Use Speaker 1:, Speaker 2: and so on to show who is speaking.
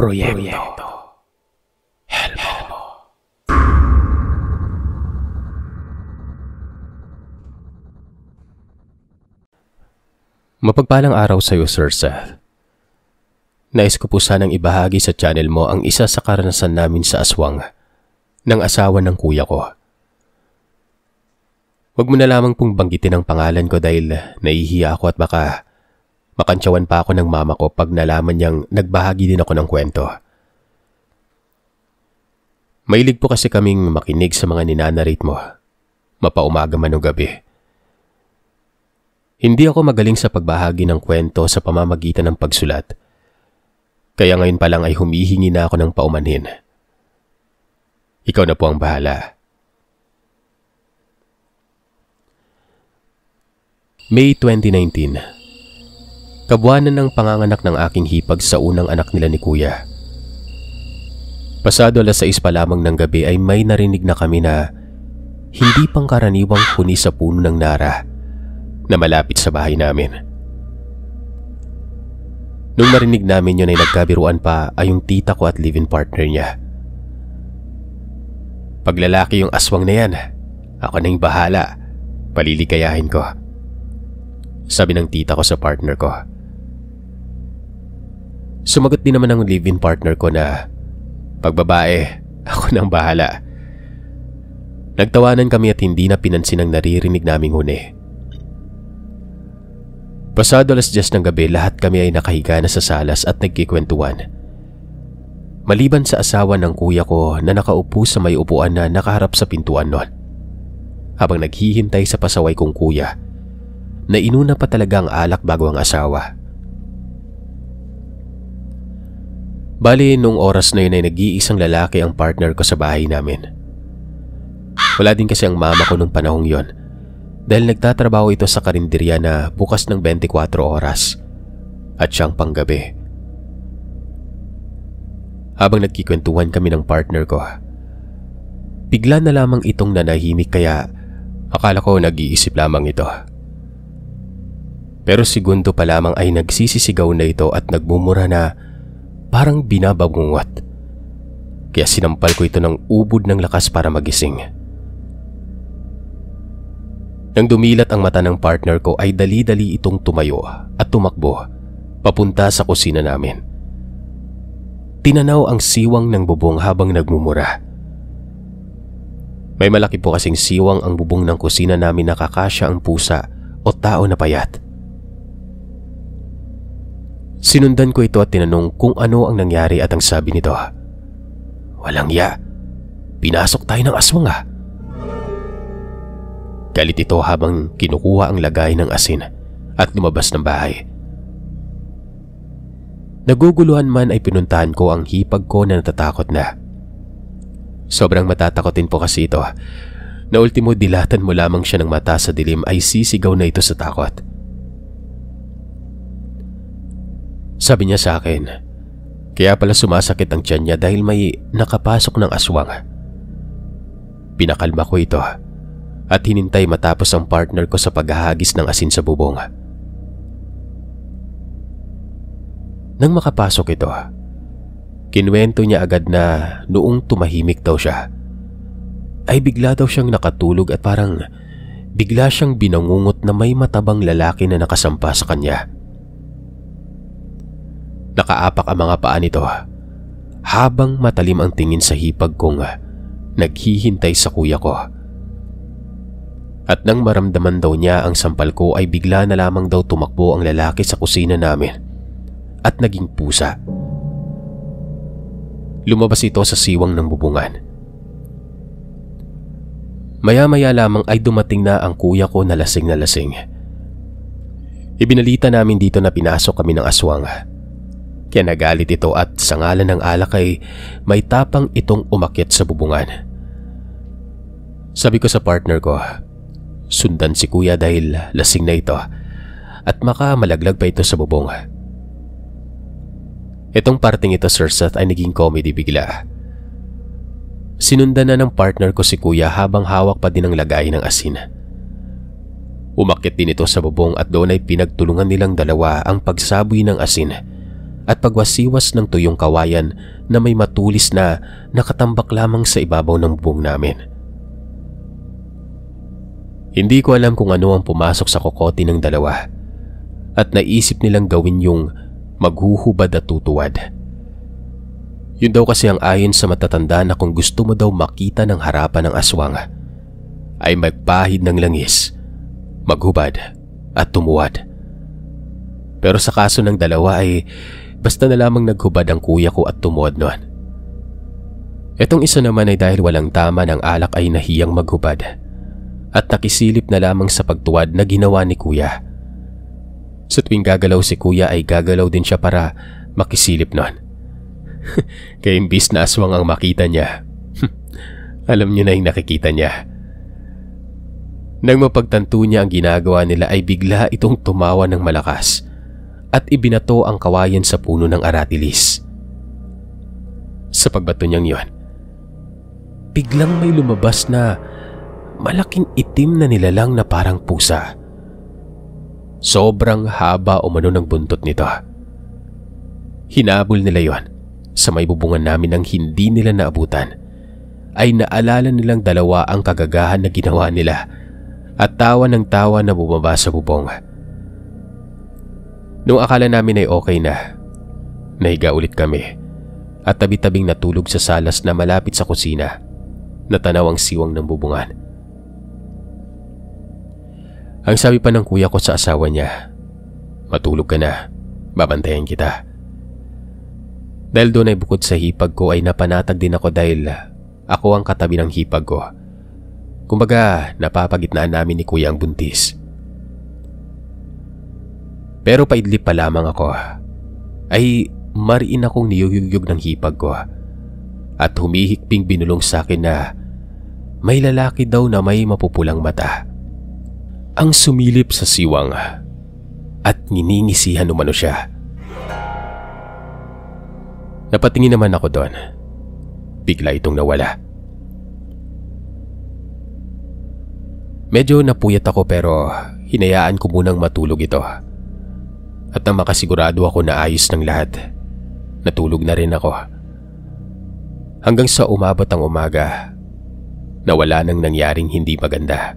Speaker 1: Proyekto Helmo. Mapagpalang araw sa iyo, Sir Seth. Nais ko po sanang ibahagi sa channel mo ang isa sa karanasan namin sa aswang ng asawa ng kuya ko. Huwag mo na lamang pong banggitin ang pangalan ko dahil nahihiya ako at baka makantsawan pa ako ng mama ko pag nalaman niyang nagbahagi din ako ng kwento. Mahilig po kasi kaming makinig sa mga ninanarrate mo, mapaumaga man o gabi. Hindi ako magaling sa pagbahagi ng kwento sa pamamagitan ng pagsulat, kaya ngayon pa lang ay humihingi na ako ng paumanhin. Ikaw na po ang bahala. May 2019. Kabuwanan ng panganganak ng aking hipag sa unang anak nila ni Kuya. Pasado 6:00 pa lamang ng gabi ay may narinig na kami na hindi pangkaraniwang huni sa puno ng nara na malapit sa bahay namin. Nung narinig namin yun ay nagkabiruan pa ay yung tita ko at live-in partner niya. Pag lalaki yung aswang na yan, ako na yung bahala, palilikayahin ko, sabi ng tita ko sa partner ko. Sumagot din naman ang live-in partner ko na pag babae, ako nang bahala. Nagtawanan kami at hindi na pinansin ang naririnig naming huni. Pasado 10:00 ng gabi, lahat kami ay nakahiga na sa salas at nagkikwentuhan. Maliban sa asawa ng kuya ko na nakaupo sa may upuan na nakaharap sa pintuan nun, habang naghihintay sa pasaway kong kuya na inuna pa talaga ang alak bago ang asawa. Bali, nung oras na yun ay nag-iisang lalaki ang partner ko sa bahay namin. Wala din kasi ang mama ko nung panahong yon dahil nagtatrabaho ito sa karinderya na bukas ng 24 oras at siyang panggabi. Habang nagkikwentuhan kami ng partner ko, bigla na lamang itong nanahimik kaya akala ko nag-iisip lamang ito. Pero segundo pa lamang ay nagsisisigaw na ito at nagmumura na parang binabagungot. Kaya sinampal ko ito ng ubod ng lakas para magising. Nang dumilat ang mata ng partner ko ay dali-dali itong tumayo at tumakbo papunta sa kusina namin. Tinanaw ang siwang ng bubong habang nagmumura. May malaki po kasing siwang ang bubong ng kusina namin na kakasya ang pusa o tao na payat. Sinundan ko ito at tinanong kung ano ang nangyari at ang sabi nito, "Walang ya, pinasok tayo ng aswang ah." Galit ito habang kinukuha ang lagay ng asin at lumabas ng bahay. Naguguluhan man ay pinuntahan ko ang hipag ko na natatakot na. Sobrang matatakotin po kasi ito na ultimo dilatan mo lamang siya ng mata sa dilim ay sisigaw na ito sa takot. Sabi niya sa akin, kaya pala sumasakit ang tiyan niya dahil may nakapasok ng aswang. Pinakalma ko ito at hinintay matapos ang partner ko sa paghahagis ng asin sa bubong. Nang makapasok ito, kinuwento niya agad na noong tumahimik daw siya, ay bigla daw siyang nakatulog at parang bigla siyang binangungot na may matabang lalaki na nakasampa sa kanya. Nakaapak ang mga paa nito habang matalim ang tingin sa hipag kong naghihintay sa kuya ko. At nang maramdaman daw niya ang sampal ko ay bigla na lamang daw tumakbo ang lalaki sa kusina namin at naging pusa. Lumabas ito sa siwang ng bubungan. Maya-maya lamang ay dumating na ang kuya ko na lasing na lasing. Ibinalita namin dito na pinasok kami ng aswang. Kaya nagalit ito at sa ngalan ng alak ay may tapang itong umakyat sa bubungan. Sabi ko sa partner ko, sundan si kuya dahil lasing na ito at malaglag pa ito sa bubong. Itong parting ito, Sir Seth, ay naging comedy bigla. Sinundan na ng partner ko si kuya habang hawak pa din ang lagay ng asin. Umakyat din ito sa bubong at doon ay pinagtulungan nilang dalawa ang pagsaboy ng asin at pagwasiwas ng tuyong kawayan na may matulis na nakatambak lamang sa ibabaw ng bubong namin. Hindi ko alam kung ano ang pumasok sa kokote ng dalawa at naisip nilang gawin yung maghuhubad at tutuwad. Yun daw kasi ang ayon sa matatanda na kung gusto mo daw makita ng harapan ng aswang ay magpahid ng langis, maghubad at tumuwad. Pero sa kaso ng dalawa ay basta na lamang naghubad ang kuya ko at tumuwad noon. Etong isa naman ay dahil walang tama ng alak ay nahiyang maghubad at nakisilip na lamang sa pagtuwad na ginawa ni kuya. Sa tuwing gagalaw si kuya ay gagalaw din siya para makisilip noon. Kaya imbis na aswang ang makita niya, alam niyo na yung nakikita niya. Nang mapagtanto niya ang ginagawa nila ay bigla itong tumawa ng malakas at ibinato ang kawayan sa puno ng aratilis. Sa pagbato niyang yon, biglang may lumabas na malaking itim na nilalang na parang pusa. Sobrang haba umano ng buntot nito. Hinabol nila yon sa may bubungan namin nang hindi nila naabutan. Ay naalala nilang dalawa ang kagagahan na ginawa nila at tawa ng tawa na bumaba sa bubong. Nung akala namin ay okay na, nahiga ulit kami at tabi-tabing natulog sa salas na malapit sa kusina. Natanaw ang siwang ng bubungan. Ang sabi pa ng kuya ko sa asawa niya, "Matulog ka na, babantayan kita." Dahil doon ay bukod sa hipag ko ay napanatag din ako dahil ako ang katabi ng hipag ko. Kumbaga, napapagitnaan namin ni kuya ang buntis. Pero paidlip pa lamang ako ay mariin akong niyuyugyug ng hipag ko at humihikping binulong sa akin na may lalaki daw na may mapupulang mata ang sumilip sa siwang at nginingisihan umano siya. Napatingin naman ako doon. Bigla itong nawala. Medyo napuyat ako pero hinayaan ko munang matulog ito. At nang makasigurado ako na ayos ng lahat, natulog na rin ako. Hanggang sa umabot ang umaga, nawala nang nangyaring hindi maganda.